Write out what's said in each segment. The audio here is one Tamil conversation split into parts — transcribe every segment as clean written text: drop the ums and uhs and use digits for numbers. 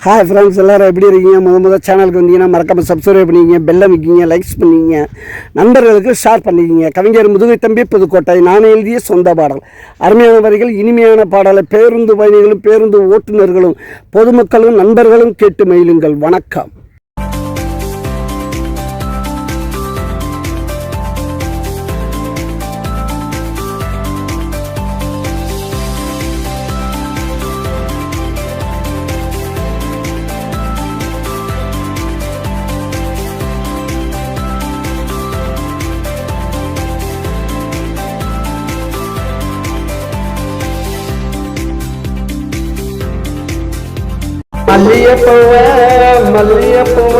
ஹாய் ஃப்ரெண்ட்ஸ், எல்லோரும் எப்படி இருக்கீங்க? முதல் சேனலுக்கு வந்தீங்கன்னா மறக்காமல் சப்ஸ்கிரைப் பண்ணிக்கிங்க, பெல் அமைக்கிங்க, லைக்ஸ் பண்ணிக்கிங்க, நண்பர்களுக்கு ஷேர் பண்ணிக்கிங்க. கவிஞர் முதுகை தம்பி புதுக்கோட்டை. நான் எழுதிய சொந்த பாடல். அருமையான வரிகள், இனிமையான பாடலை பேருந்து பயணிகளும் பேருந்து ஓட்டுநர்களும் பொதுமக்களும் நண்பர்களும் கேட்டு மகிழுங்கள். வணக்கம். மல்லியப்பூவ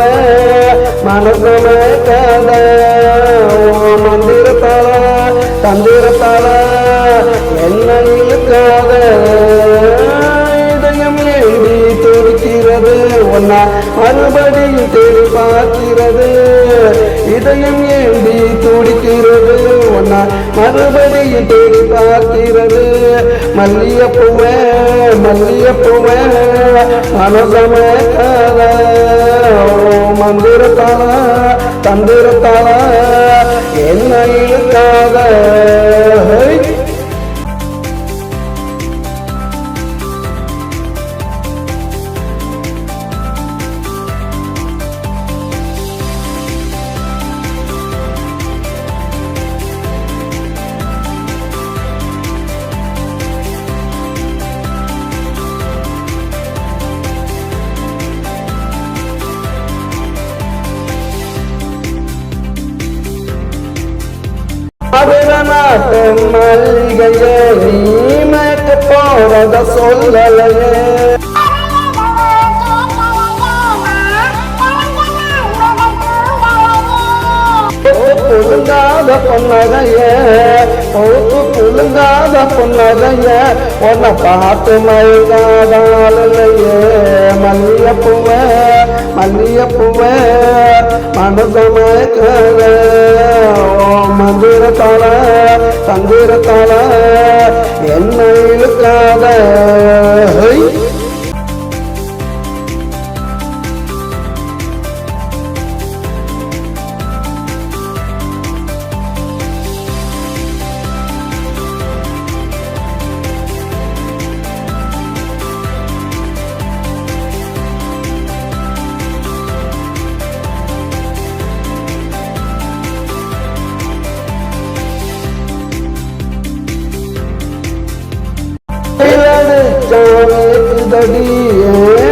மனசம கத மந்திரத்தால தந்திரத்தால என்ன இழுக்காத இதயம் ஏந்தி துடிக்கிறது ஒன்னா மறுபடியும் தேடி பார்க்கிறது. இதயம் ஏந்தி துடிக்கிறது ஒன்னா மறுபடியும் தேடி பார்க்கிறது. மல்லியப்பூவ மனசம கத மந்திரத்தால தந்திரத்தால என்ன இழுக்காத. நாட்டு மல்லிகைய நீ மேட்டு போறத சொல்லலையே. புழுங்காத பொன்னகைய புழுங்காத பொன்னகைய உன்னை பார்த்து மயங்காதாலையே. மல்லியப்பூவ மனசம கத மந்திரத்தால தந்திரத்தால என்ன இழுக்காத.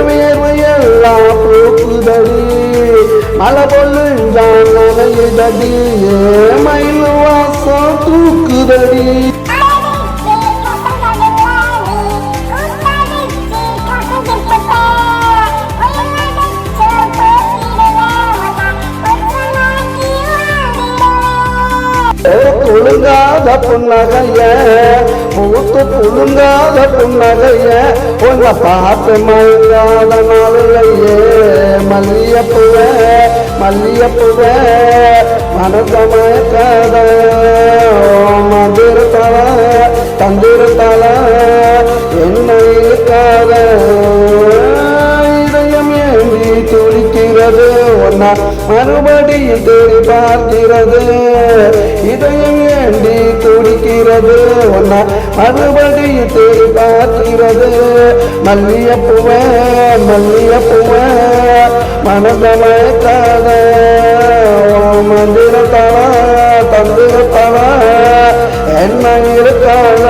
வேர்வையெல்லாம் போக்குதடி மழை பொல்லுஞ்சான் நனையுதடி மயில் வாசம் தூக்குதடி. புழுங்காத புன்னகைய புழுங்காத புன்னகைய உன்னை பார்த்து மயங்காத நாளையே. மல்லியப்பூவ மனசம கத மந்திரத்தால தந்திரத்தால என்ன இழுக்காத. இதயம் ஏந்தி துடிக்கிறது ஒன்னா மறுபடியும் தேடி பார்க்கிறது. இதயம் ஏந்தி துடிக்கிறது ஒன்னா மறுபடியும் தேடி பார்க்கிறது. மல்லியப்பூவ மனசம கத மந்திரத்தால தந்திரத்தால என்ன இருக்காத.